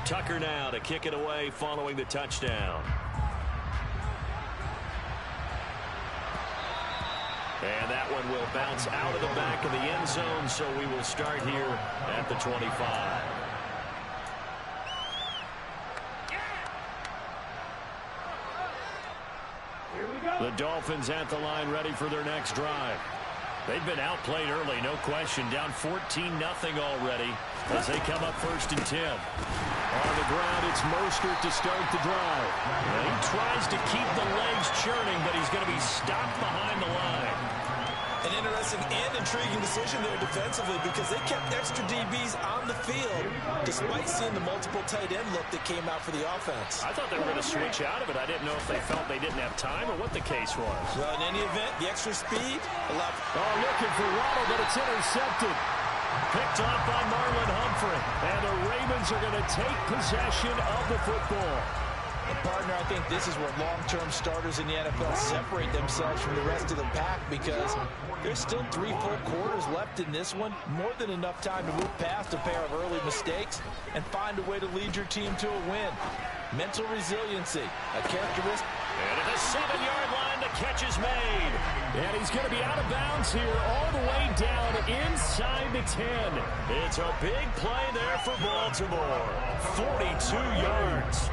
Tucker now to kick it away following the touchdown. And that one will bounce out of the back of the end zone, so we will start here at the 25. The Dolphins at the line ready for their next drive. They've been outplayed early, no question. Down 14-0 already as they come up 1st and 10. On the ground, it's Mostert to start the drive. And he tries to keep the legs churning, but he's going to be stopped behind the line. An interesting and intriguing decision there defensively because they kept extra DBs on the field despite seeing the multiple tight end look that came out for the offense. I thought they were going to switch out of it. I didn't know if they felt they didn't have time or what the case was. Well, in any event, the extra speed allowed... Oh, looking for Waddle, but it's intercepted. Picked off by Marlon Humphrey. And the Ravens are going to take possession of the football. And partner, I think this is where long-term starters in the NFL separate themselves from the rest of the pack because there's still 3 full quarters left in this one. More than enough time to move past a pair of early mistakes and find a way to lead your team to a win. Mental resiliency, a characteristic. And at the 7-yard line, the catch is made. And he's going to be out of bounds here all the way down inside the 10. It's a big play there for Baltimore. 42 yards.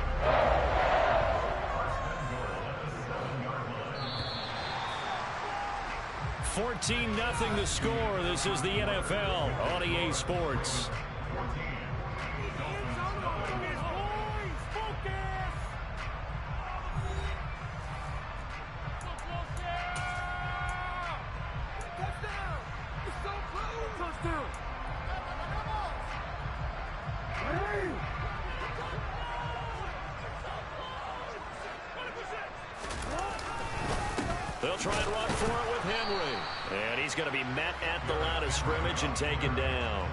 14-0 the score. This is the NFL on EA Sports. They'll try and run for it with Henry. And he's going to be met at the line of scrimmage and taken down.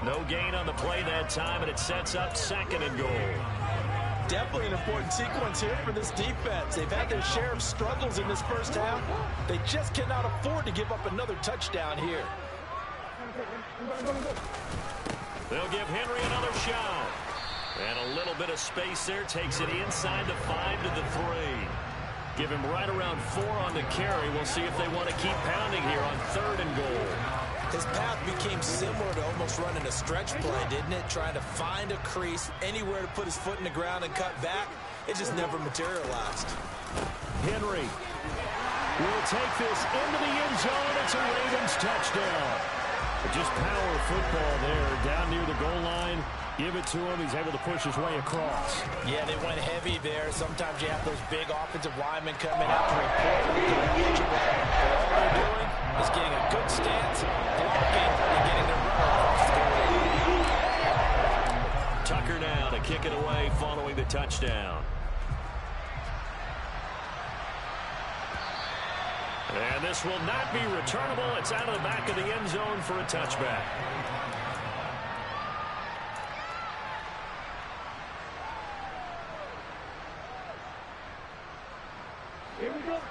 No gain on the play that time, and it sets up 2nd and goal. Definitely an important sequence here for this defense. They've had their share of struggles in this first half. They just cannot afford to give up another touchdown here. They'll give Henry another shot. And a little bit of space there takes it inside the 5 to the 3. Give him right around 4 on the carry. We'll see if they want to keep pounding here on 3rd and goal. His path became similar to almost running a stretch play, didn't it? Trying to find a crease, anywhere to put his foot in the ground and cut back. It just never materialized. Henry will take this into the end zone. It's a Ravens touchdown. Just power football there down near the goal line. Give it to him. He's able to push his way across. Yeah, they went heavy there. Sometimes you have those big offensive linemen coming out to report the direction. All they're doing is getting a good stance, blocking, and getting their runner across the goal. Tucker now to kick it away following the touchdown. And this will not be returnable. It's out of the back of the end zone for a touchback.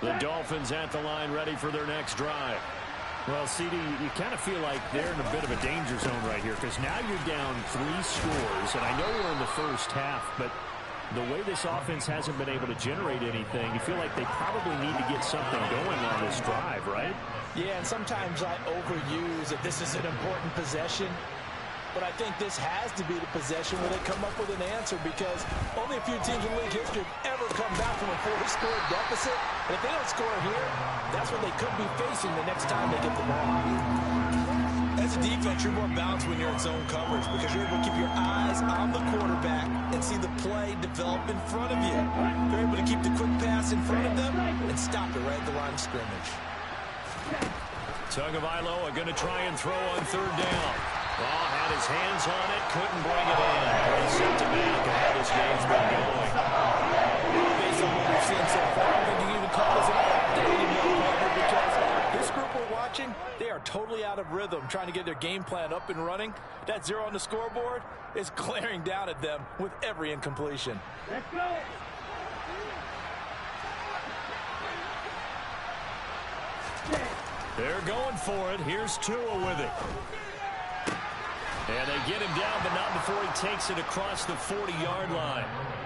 The Dolphins at the line ready for their next drive. Well, CD, you kind of feel like they're in a bit of a danger zone right here because now you're down 3 scores, and I know we're in the first half, but the way this offense hasn't been able to generate anything, you feel like they probably need to get something going on this drive, right? Yeah, and sometimes I overuse that this is an important possession. But I think this has to be the possession where they come up with an answer because only a few teams in league history have ever come back from a 4-score deficit. And if they don't score here, that's what they could be facing the next time they get the ball. As a defense, you're more balanced when you're in zone coverage because you're able to keep your eyes on the quarterback and see the play develop in front of you. You're able to keep the quick pass in front of them and stop it right at the line of scrimmage. Tagovailoa going to try and throw on 3rd down. Ball had his hands on it, couldn't bring it in. He's sent to back ahead as game's been going. Based on what we've seen so far, I think you can even call this an update anymore, because this group we're watching, they are totally out of rhythm, trying to get their game plan up and running. That 0 on the scoreboard is glaring down at them with every incompletion. Let's go! They're going for it. Here's Tua with it. And they get him down, but not before he takes it across the 40-yard line.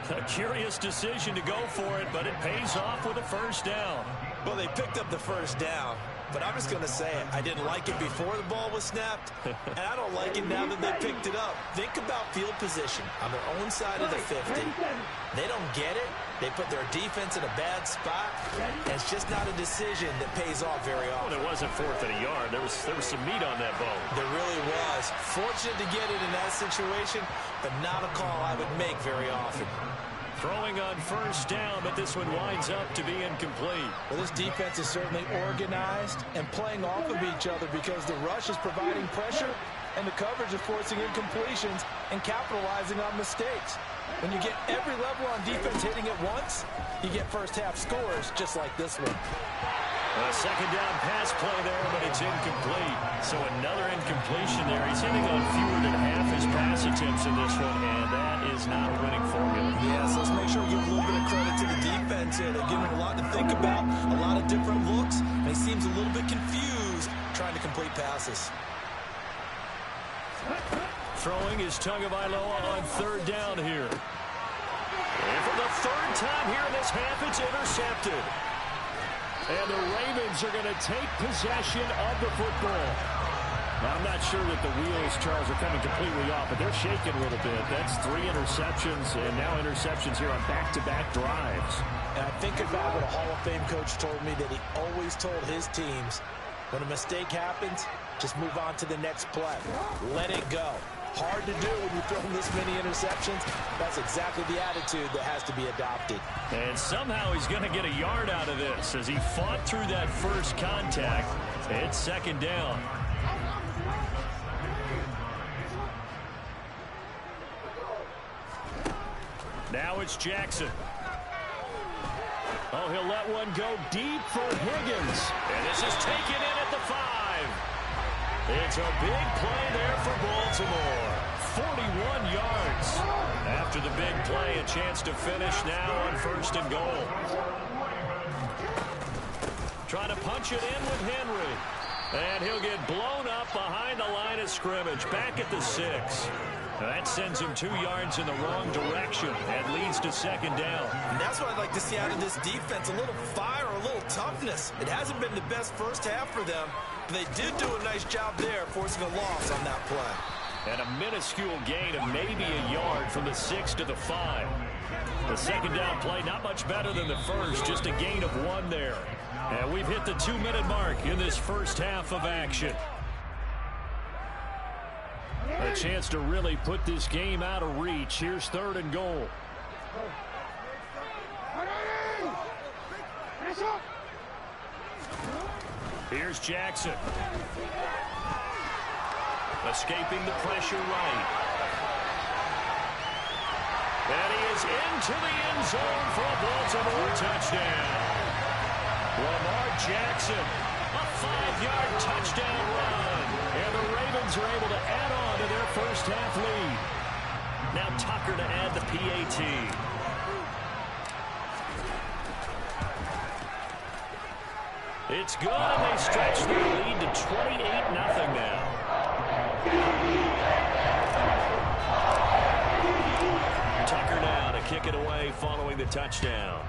A curious decision to go for it, but it pays off with a first down. Well, they picked up the first down, but I'm just going to say it. I didn't like it before the ball was snapped, and I don't like it now that they picked it up. Think about field position on their own side of the 50. They don't get it. They put their defense in a bad spot, and it's just not a decision that pays off very often. Well, it wasn't fourth and a yard. There was some meat on that bone. There really was. Fortunate to get it in that situation, but not a call I would make very often. Throwing on first down, but this one winds up to be incomplete. Well, this defense is certainly organized and playing off of each other because the rush is providing pressure and the coverage is forcing incompletions and capitalizing on mistakes. When you get every level on defense hitting at once, you get first-half scores just like this one. A second down pass play there, but it's incomplete. So another incompletion there. He's hitting on fewer than half his pass attempts in this one, and that is not a winning formula. Yeah, so let's make sure we give a little bit of credit to the defense here. They're giving him a lot to think about, a lot of different looks, and he seems a little bit confused trying to complete passes. Throwing is Tagovailoa on third down here. And for the third time here in this half, it's intercepted. And the Ravens are going to take possession of the football. Now, I'm not sure that the wheels, Charles, are coming completely off, but they're shaking a little bit. That's 3 interceptions, and now interceptions here on back-to-back drives. And I think about what a Hall of Fame coach told me, that he always told his teams, when a mistake happens, just move on to the next play. Let it go. Hard to do when you throw this many interceptions. That's exactly the attitude that has to be adopted. And somehow he's going to get a yard out of this as he fought through that first contact. It's second down. Now it's Jackson. Oh, he'll let one go deep for Higgins. And this is taken in at the 5. It's a big play there for Baltimore. 41 yards. After the big play, a chance to finish now on first and goal. Trying to punch it in with Henry. And he'll get blown up behind the line of scrimmage. Back at the 6. That sends him 2 yards in the wrong direction and leads to second down. And that's what I'd like to see out of this defense, a little fire, a little toughness. It hasn't been the best first half for them, but they did do a nice job there forcing a loss on that play. And a minuscule gain of maybe a yard from the 6 to the 5. The second down play not much better than the first, just a gain of 1 there. And we've hit the 2-minute mark in this first half of action. A chance to really put this game out of reach. Here's third and goal. Here's Jackson. Escaping the pressure right. And he is into the end zone for a Baltimore touchdown. Lamar Jackson, a 5-yard touchdown run. And the Ravens are able to add on to their first half lead. Now Tucker to add the PAT. It's good, and they stretch their lead to 28-0 now. Tucker now to kick it away following the touchdown.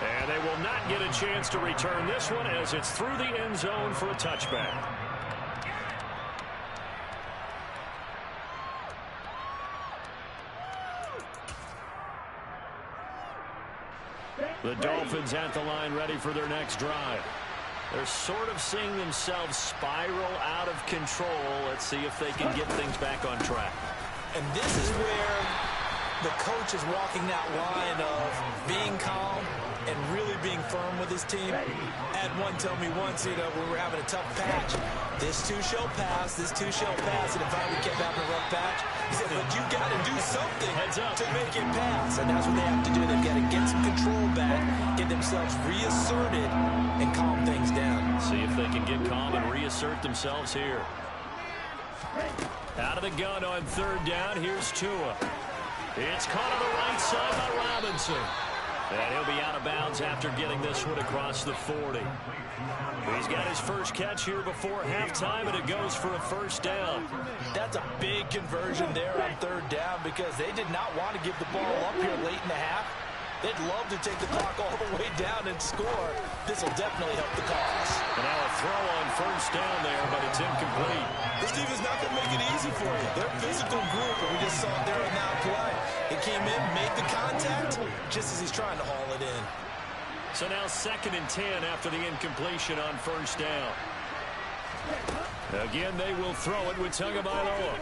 And they will not get a chance to return this one as it's through the end zone for a touchback. The Dolphins at the line ready for their next drive. They're sort of seeing themselves spiral out of control. Let's see if they can get things back on track. And this is where the coach is walking that line of being calm and really being firm with his team. Had one tell me once, when we were having a tough patch, this too shall pass, this too shall pass. And if we kept having a rough patch, he said, but you got to do something to make it pass. And that's what they have to do. They've got to get some control back, get themselves reasserted, and calm things down. See if they can get calm and reassert themselves here. Out of the gun on third down, here's Tua. It's caught on the right side by Robinson. And he'll be out of bounds after getting this one across the 40. He's got his first catch here before halftime, and it goes for a first down. That's a big conversion there on third down because they did not want to give the ball up here late in the half. They'd love to take the clock all the way down and score. This will definitely help the cause. And now a throw on first down there, but it's incomplete. This team is not going to make it easy for you. They're a physical group, and we just saw it there in that play. He came in, made the contact, just as he's trying to haul it in. So now 2nd and 10 after the incompletion on first down. Again, they will throw it with Tagovailoa.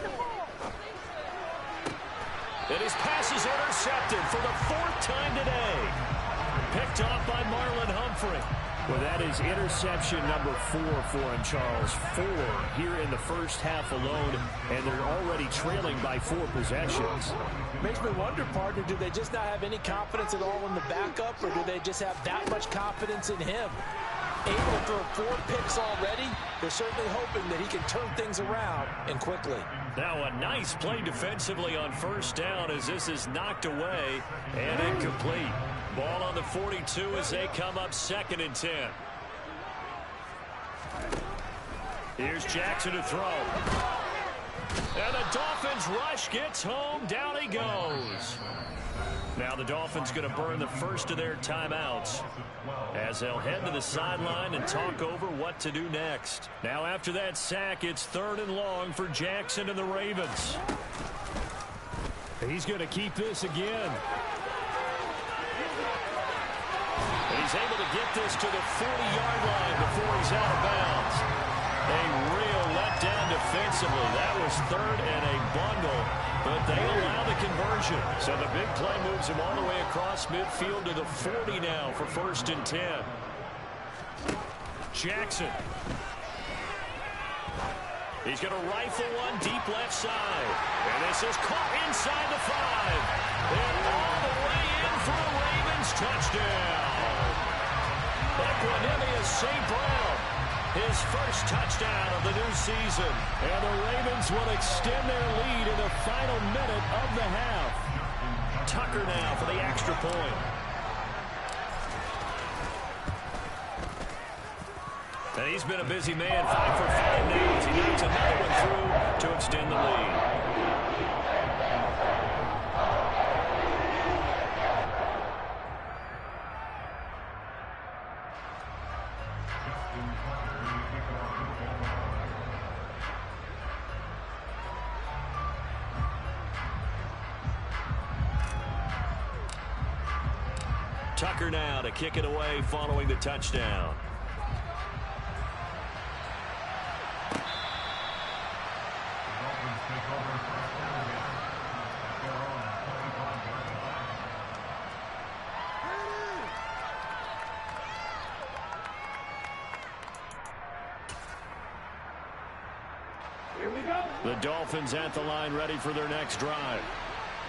And his pass is intercepted for the 4th time today. Picked off by Marlon Humphrey. Well, that is interception number 4 for him, Charles. 4 here in the first half alone, and they're already trailing by 4 possessions. Makes me wonder, partner, do they just not have any confidence at all in the backup, or do they just have that much confidence in him? Able to throw 4 picks already, they're certainly hoping that he can turn things around and quickly. Now a nice play defensively on first down as this is knocked away and incomplete. Ball on the 42 as they come up 2nd and 10. Here's Jackson to throw. And the Dolphins rush gets home. Down he goes. Now the Dolphins going to burn the first of their timeouts as they'll head to the sideline and talk over what to do next. Now after that sack, it's 3rd and long for Jackson and the Ravens. He's going to keep this again. And he's able to get this to the 40-yard line before he's out of bounds. A real letdown defensively. That was 3rd and a bundle, but they allow the conversion. So the big play moves him all the way across midfield to the 40 now for 1st and 10. Jackson. He's going to rifle one deep left side. And this is caught inside the 5. And all the way in for a Ravens touchdown. Equanimous St. Brown. His first touchdown of the new season. And the Ravens will extend their lead in the final minute of the half. Tucker now for the extra point. And he's been a busy man, 5 for 5 now. He needs another one through to extend the lead. Tucker now to kick it away following the touchdown. The Dolphins at the line ready for their next drive.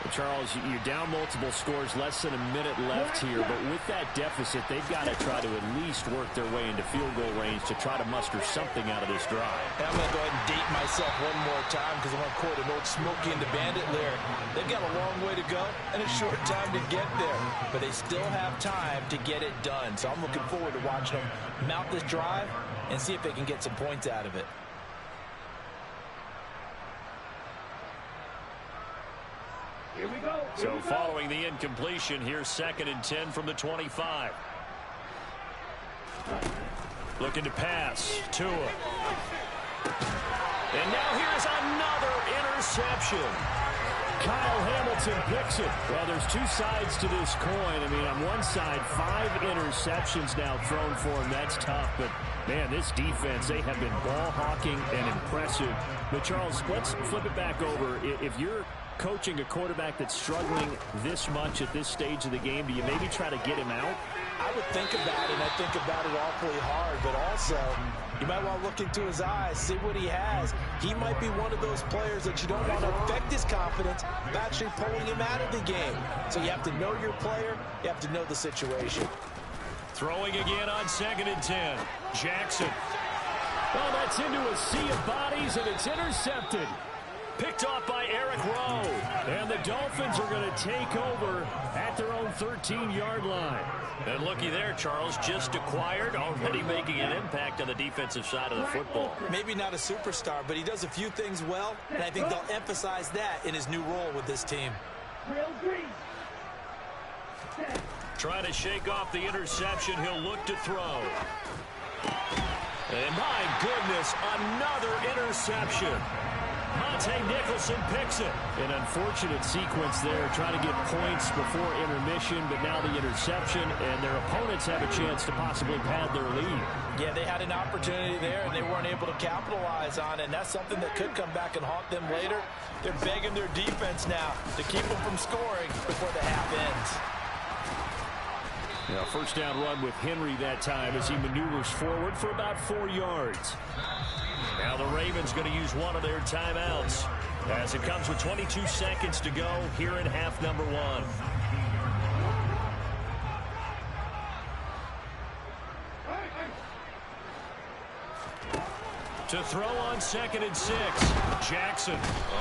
Well, Charles, you're down multiple scores, less than a minute left here, but with that deficit, they've got to try to at least work their way into field goal range to try to muster something out of this drive. And I'm going to go ahead and date myself one more time because I want to quote an old Smokey and the Bandit lyric. They've got a long way to go and a short time to get there, but they still have time to get it done. So I'm looking forward to watching them mount this drive and see if they can get some points out of it. Here we go. So following the incompletion, here's 2nd and 10 from the 25. Looking to pass. Tua. And now here's another interception. Kyle Hamilton picks it. Well, there's 2 sides to this coin. I mean, on one side, 5 interceptions now thrown for him. That's tough. But, man, this defense, they have been ball hawking and impressive. But, Charles, let's flip it back over. If you're coaching a quarterback that's struggling this much at this stage of the game, do you maybe try to get him out? I would think about it, and I think about it awfully hard, but also you might want to look into his eyes, see what he has. He might be one of those players that you don't want to affect his confidence by actually pulling him out of the game. So you have to know your player, you have to know the situation. Throwing again on 2nd and 10. Jackson. Oh, that's into a sea of bodies, and it's intercepted. Picked off by Eric Rowe. And the Dolphins are going to take over at their own 13-yard line. And looky there, Charles, just acquired, already making an impact on the defensive side of the football. Maybe not a superstar, but he does a few things well, and I think they'll emphasize that in his new role with this team. Trying to shake off the interception. He'll look to throw. And my goodness, another interception. Monte Nicholson picks it. An unfortunate sequence there, trying to get points before intermission, but now the interception, and their opponents have a chance to possibly pad their lead. Yeah, they had an opportunity there, and they weren't able to capitalize on it, and that's something that could come back and haunt them later. They're begging their defense now to keep them from scoring before the half ends. Yeah, first down run with Henry that time as he maneuvers forward for about 4 yards. Now the Ravens going to use one of their timeouts as it comes with 22 seconds to go here in half number 1. To throw on 2nd and 6. Jackson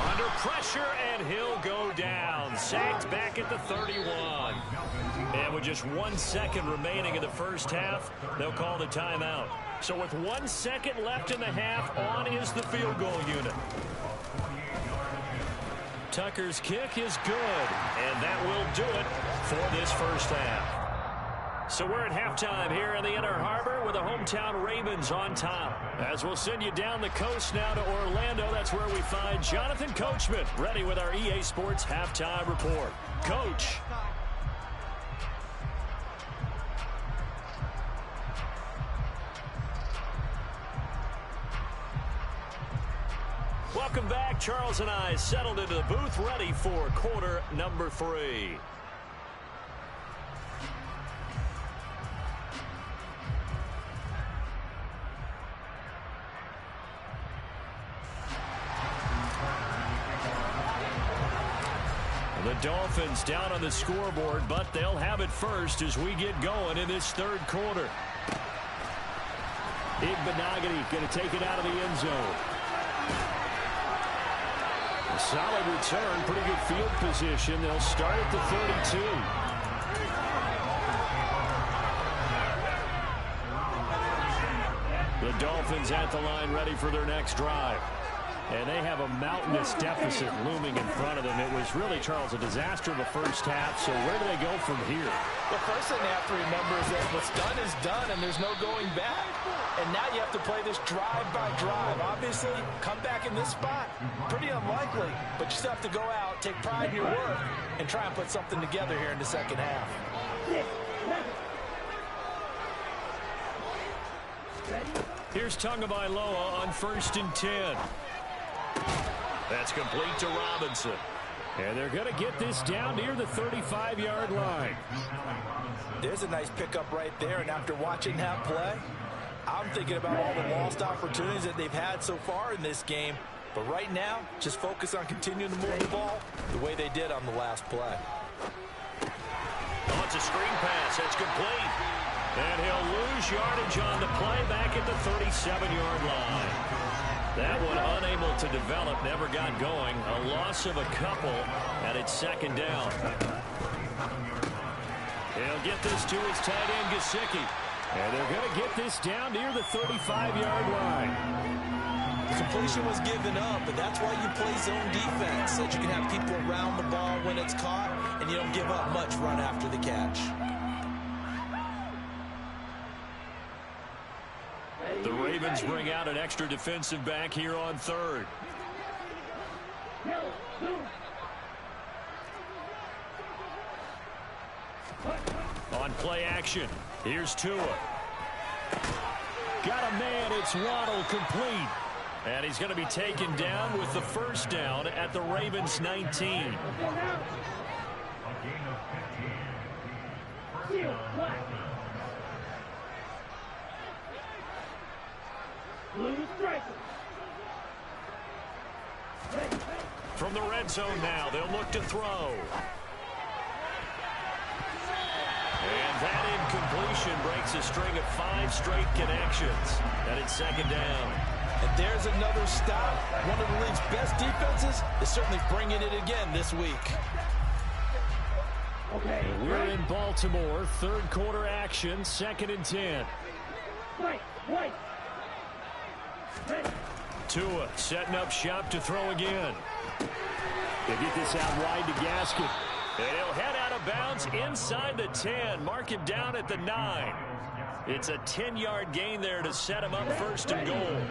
under pressure, and he'll go down. Sacked back at the 31. And with just 1 second remaining in the first half, they'll call the timeout. So with 1 second left in the half, on is the field goal unit. Tucker's kick is good, and that will do it for this first half. So we're at halftime here in the Inner Harbor with the hometown Ravens on top. As we'll send you down the coast now to Orlando, that's where we find Jonathan Coachman ready with our EA Sports halftime report. Coach. Welcome back. Charles and I settled into the booth, ready for quarter number 3. The Dolphins down on the scoreboard, but they'll have it first as we get going in this third quarter. Igbenogany going to take it out of the end zone. A solid return, pretty good field position. They'll start at the 32. The Dolphins at the line ready for their next drive. And they have a mountainous deficit looming in front of them. It was really, Charles, a disaster in the first half. So where do they go from here? The first thing they have to remember is that what's done is done, and there's no going back. And now you have to play this drive by drive. Obviously, come back in this spot, pretty unlikely. But you still have to go out, take pride in your work, and try and put something together here in the second half. Here's Tagovailoa on 1st and 10. That's complete to Robinson. And they're going to get this down near the 35-yard line. There's a nice pickup right there, and after watching that play, I'm thinking about all the lost opportunities that they've had so far in this game. But right now, just focus on continuing to move the ball the way they did on the last play. Oh, it's a screen pass. It's complete. And he'll lose yardage on the play back at the 37-yard line. That one unable to develop, never got going. A loss of a couple, and it's 2nd down. He'll get this to his tight end, Gesicki. And they're going to get this down near the 35-yard line. Completion was given up, but that's why you play zone defense, so that you can have people around the ball when it's caught, and you don't give up much run after the catch. The Ravens bring out an extra defensive back here on 3rd. On play action, here's Tua. Got a man, it's Waddle, complete. And he's going to be taken down with the first down at the Ravens 19. From the red zone now, they'll look to throw. And that incompletion breaks a string of 5 straight connections. And it's 2nd down. And there's another stop. One of the league's best defenses is certainly bringing it again this week. Okay, we're in Baltimore. Third quarter action, 2nd and 10. Tua setting up shop to throw again. They get this out wide to Gaskin. And he'll head out of bounds inside the 10. Mark him down at the 9. It's a 10-yard gain there to set him up 1st and goal.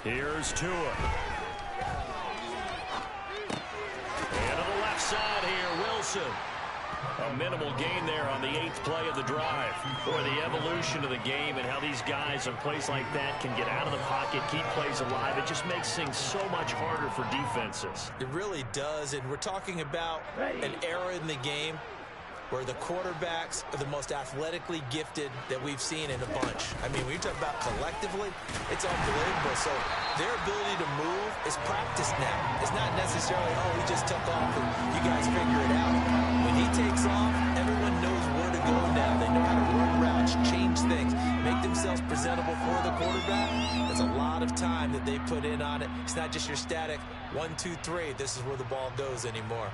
Here's Tua. And to the left side here, Wilson. A minimal gain there on the 8th play of the drive. Boy, the evolution of the game and how these guys in plays like that can get out of the pocket, keep plays alive. It just makes things so much harder for defenses. It really does, and we're talking about an era in the game where the quarterbacks are the most athletically gifted that we've seen in a bunch. I mean, when you talk about collectively, it's unbelievable. So their ability to move is practiced now. It's not necessarily, oh, he just took off and you guys figure it out. When he takes off, everyone knows where to go now. They know how to run routes, change things, make themselves presentable for the quarterback. There's a lot of time that they put in on it. It's not just your static 1, 2, 3. This is where the ball goes anymore.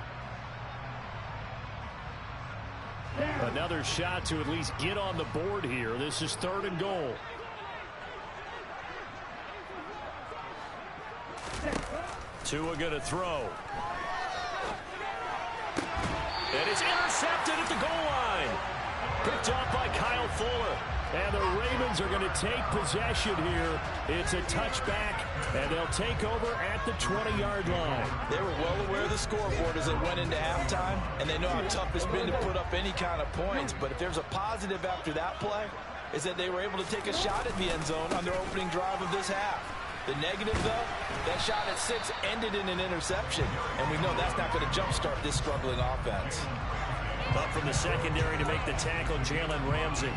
Another shot to at least get on the board here. This is 3rd and goal. Tua going to throw. And it's intercepted at the goal line. Picked off by Kyle Fuller. And the Ravens are going to take possession here. It's a touchback, and they'll take over at the 20-yard line. They were well aware of the scoreboard as they went into halftime, and they know how tough it's been to put up any kind of points. But if there's a positive after that play, is that they were able to take a shot at the end zone on their opening drive of this half. The negative, though, that shot at 6 ended in an interception, and we know that's not going to jumpstart this struggling offense. Up from the secondary to make the tackle, Jalen Ramsey.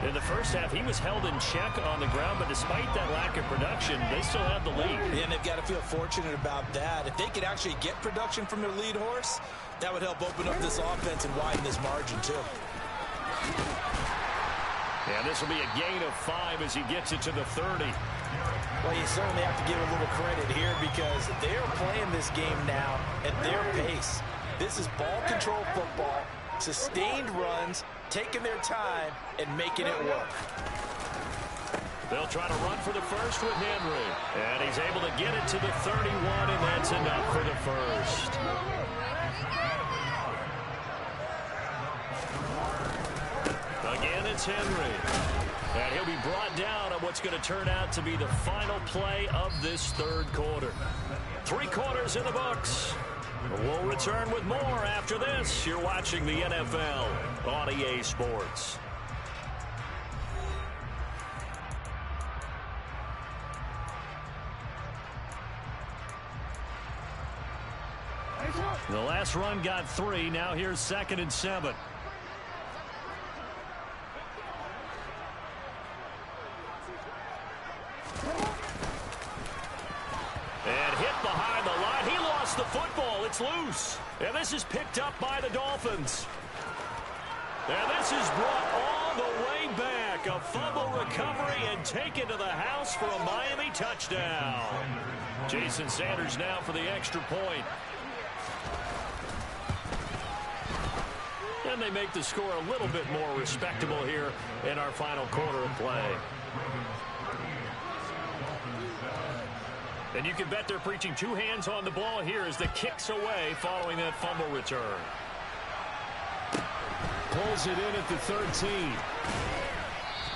In the first half, he was held in check on the ground, but despite that lack of production, they still have the lead. And they've got to feel fortunate about that. If they could actually get production from their lead horse, that would help open up this offense and widen this margin, too. And this will be a gain of 5 as he gets it to the 30. Well, you certainly have to give a little credit here because they're playing this game now at their pace. This is ball control football, sustained runs, taking their time and making it work. They'll try to run for the first with Henry. And he's able to get it to the 31, and that's enough for the first. Again, it's Henry. And he'll be brought down on what's going to turn out to be the final play of this 3rd quarter. 3 quarters in the books. We'll return with more after this. You're watching the NFL on EA Sports. The last run got 3. Now here's 2nd and 7. And hit behind the line. He lost the football. It's loose. And this is picked up by the Dolphins. And this is brought all the way back. A fumble recovery and taken to the house for a Miami touchdown. Jason Sanders now for the extra point. And they make the score a little bit more respectable here in our final quarter of play. And you can bet they're preaching 2 hands on the ball here as the kick's away following that fumble return. Pulls it in at the 13.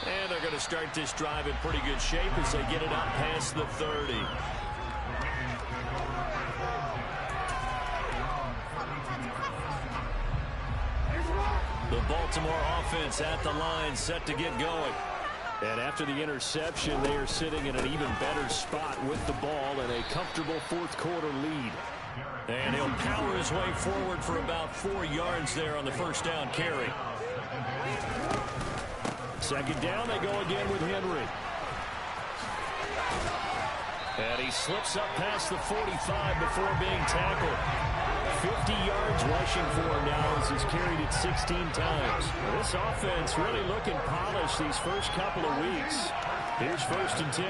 And they're going to start this drive in pretty good shape as they get it up past the 30. The Baltimore offense at the line, set to get going. And after the interception, they are sitting in an even better spot with the ball and a comfortable 4th quarter lead. And he'll power his way forward for about 4 yards there on the first down carry. 2nd down, they go again with Henry. And he slips up past the 45 before being tackled. 50 yards rushing for him now as he's carried it 16 times. This offense really looking polished these first couple of weeks. Here's 1st and 10.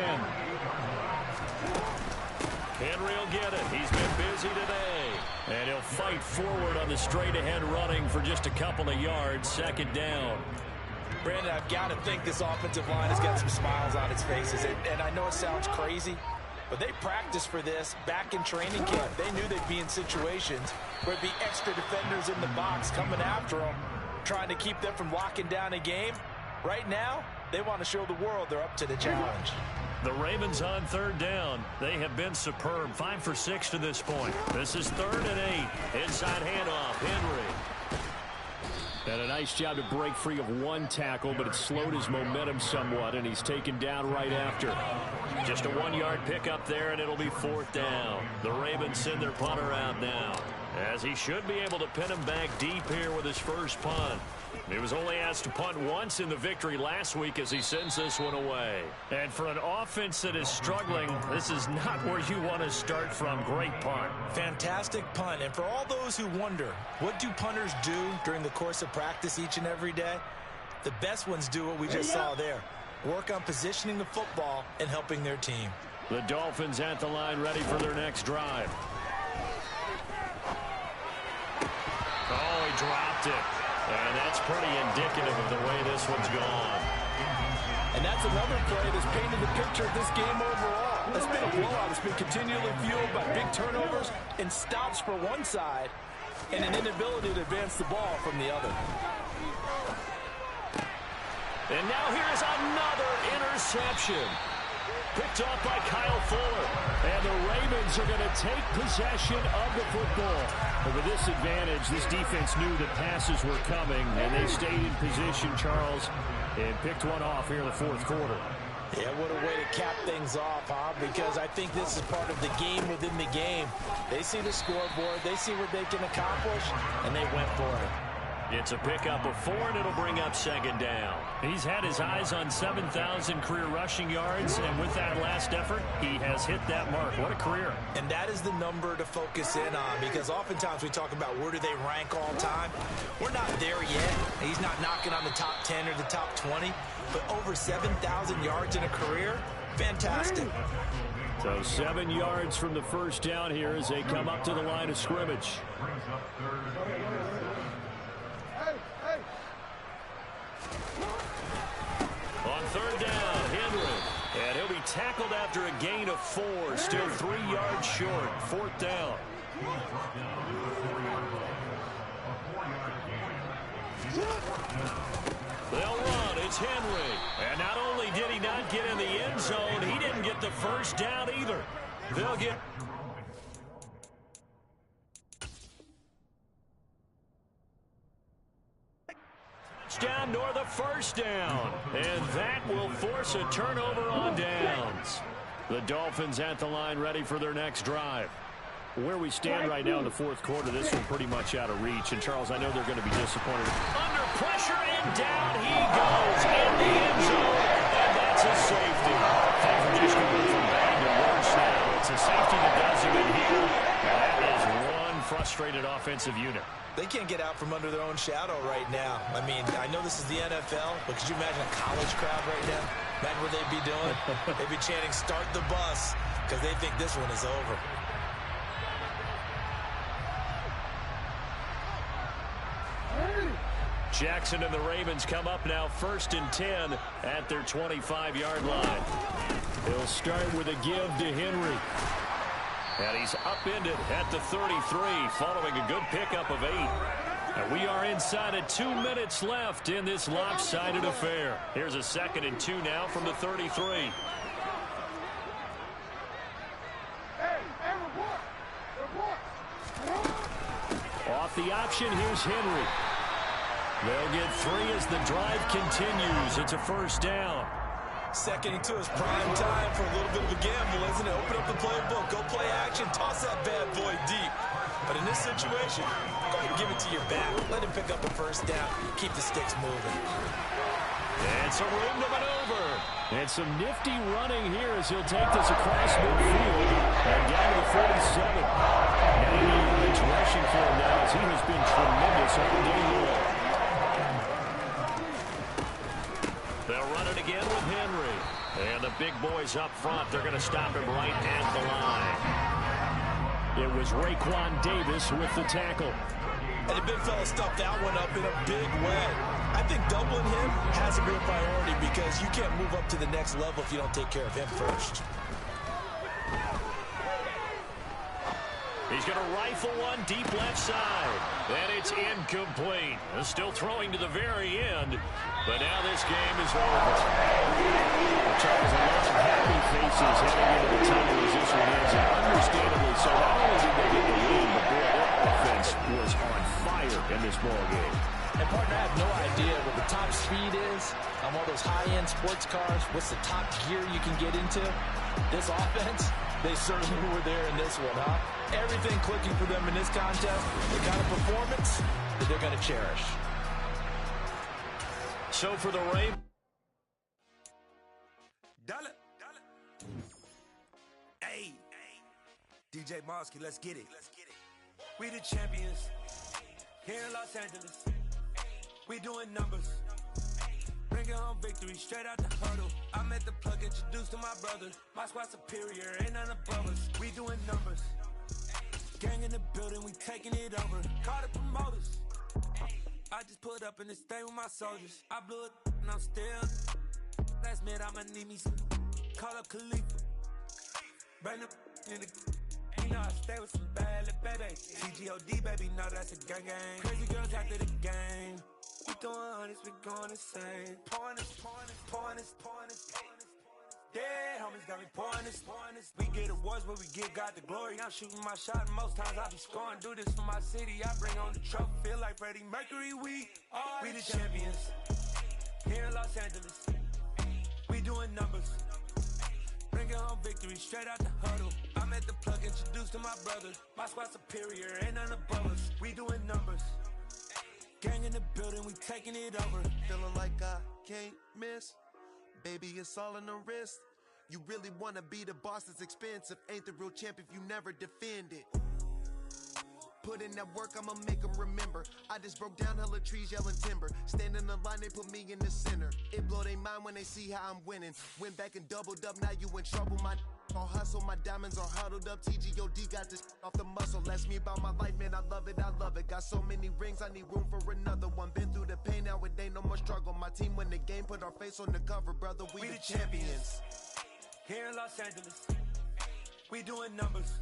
Henry will get it. He's been busy today. And he'll fight forward on the straight-ahead running for just a couple of yards. 2nd down. Brandon, I've got to think this offensive line has got some smiles on its faces. And I know it sounds crazy, but they practiced for this back in training camp. They knew they'd be in situations where there'd be extra defenders in the box coming after them, trying to keep them from locking down a game. Right now, they want to show the world they're up to the challenge. The Ravens on 3rd down. They have been superb. 5 for 6 to this point. This is 3rd and 8. Inside handoff. Henry. And a nice job to break free of one tackle, but it slowed his momentum somewhat, and he's taken down right after. Just a 1-yard pickup there, and it'll be 4th down. The Ravens send their punter out now, as he should be able to pin him back deep here with his first punt. He was only asked to punt once in the victory last week as he sends this one away. And for an offense that is struggling, this is not where you want to start from. Great punt. Fantastic punt. And for all those who wonder, what do punters do during the course of practice each and every day? The best ones do what we just saw there. Work on positioning the football and helping their team. The Dolphins at the line ready for their next drive. Oh, he dropped it. And that's pretty indicative of the way this one's gone. And that's another play that's painted the picture of this game overall. It's been a blowout. It's been continually fueled by big turnovers and stops for one side and an inability to advance the ball from the other. And now here's another interception. Picked off by Kyle Fuller. And the Ravens are going to take possession of the football. But with this advantage, this defense knew that passes were coming, and they stayed in position, Charles, and picked one off here in the 4th quarter. Yeah, what a way to cap things off, huh? Because I think this is part of the game within the game. They see the scoreboard, they see what they can accomplish, and they went for it. It's a pickup of 4, and it'll bring up 2nd down. He's had his eyes on 7,000 career rushing yards, and with that last effort, he has hit that mark. What a career. And that is the number to focus in on, because oftentimes we talk about where do they rank all time. We're not there yet. He's not knocking on the top 10 or the top 20, but over 7,000 yards in a career, fantastic. So 7 yards from the first down here as they come up to the line of scrimmage. On 3rd down, Henry. And he'll be tackled after a gain of 4. Still 3 yards short. 4th down. They'll run. It's Henry. And not only did he not get in the end zone, he didn't get the first down either. They'll get... down nor the first down, and that will force a turnover on downs. The Dolphins at the line ready for their next drive. Where we stand right now in the 4th quarter, this one pretty much out of reach, and Charles, I know they're going to be disappointed. Under pressure, and down he goes in the end zone, and that's a safety. Things are just going from bad to worse now. It's a safety that does him in here. That is one frustrated offensive unit. They can't get out from under their own shadow right now. I mean, I know this is the NFL, but could you imagine a college crowd right now? Imagine what they'd be doing. They'd be chanting, "Start the bus," because they think this one is over. Jackson and the Ravens come up now 1st and 10 at their 25-yard line. They'll start with a give to Henry. And he's upended at the 33 following a good pickup of 8. And we are inside of 2 minutes left in this lopsided affair. Here's a 2nd and 2 now from the 33. Off the option, here's Henry. They'll get 3 as the drive continues. It's a first down. 2nd and 2 is prime time for a little bit of a gamble, isn't it? Open up the playbook, go play action, toss that bad boy deep. But in this situation, go ahead and give it to your back. Let him pick up the first down, keep the sticks moving. And some room to maneuver. And some nifty running here as he'll take this across midfield and down to the 47. 90 yards rushing for him now as he has been tremendous all day long. They'll run it again with Henry. And the big boys up front, they're going to stop him right at the line. It was Raekwon Davis with the tackle. And the big fella stuffed that one up in a big way. I think doubling him has to be a priority because you can't move up to the next level if you don't take care of him first. He's going to rifle one deep left side. And it's incomplete. Still throwing to the very end. But now this game is over. Charles, a lot of happy faces heading into the title as this one is. And understandably so, not only did they get the win, but boy, their offense was on fire in this ball game. And partner, I have no idea what the top speed is on all those high-end sports cars. What's the top gear you can get into? This offense, they certainly were there in this one, huh? Everything clicking for them in this contest, the kind of performance that they're going to cherish. So for the Ravens. Hey, DJ Mosky, let's get it. We the champions here in Los Angeles. We doing numbers. Bringing home victory straight out the huddle. I'm at the plug, introduced to my brother. My squad superior, ain't none above us. We doing numbers. Gang in the building, we taking it over. Call the promoters. I just put up in this thing with my soldiers. I blew it and I'm still. Last minute I'ma need me some. Call up Khalifa. Bring up in the. You know I stay with some bad little baby. TGOD baby, know that's a gang gang. Crazy girls after the game. We doing hundreds, we going insane. Pouring this. Yeah, homies got me pouring this. We get awards, but we give God the glory. I'm shooting my shot, and most times I be scoring. Do this for my city, I bring on the trophy. Feel like Freddie Mercury, we the champions. Here in Los Angeles, we doing numbers. Bringing home victory straight out the huddle. I'm at the plug, introduced to my brother. My squad superior, ain't none above us. We doing numbers. Gang in the building, we taking it over. Feeling like I can't miss. Baby, it's all in the wrist. You really wanna be the boss, it's expensive. Ain't the real champ if you never defend it. Put in that work, I'ma make them remember. I just broke down hella trees, yelling timber. Stand in the line, they put me in the center. It blow they mind when they see how I'm winning. Went back and doubled up, now you in trouble. My all hustle, my diamonds are huddled up. TGOD got this off the muscle. Ask me about my life, man, I love it. Got so many rings, I need room for another one. Been through the pain, now it ain't no more struggle. My team win the game, put our face on the cover, brother. We the champions. Here in Los Angeles, we doing numbers.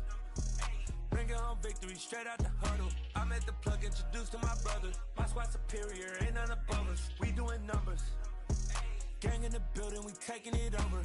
Bringing home victory straight out the huddle. I'm at the plug, introduced to my brother. My squad superior, ain't none above us. We doing numbers. Gang in the building, we taking it over.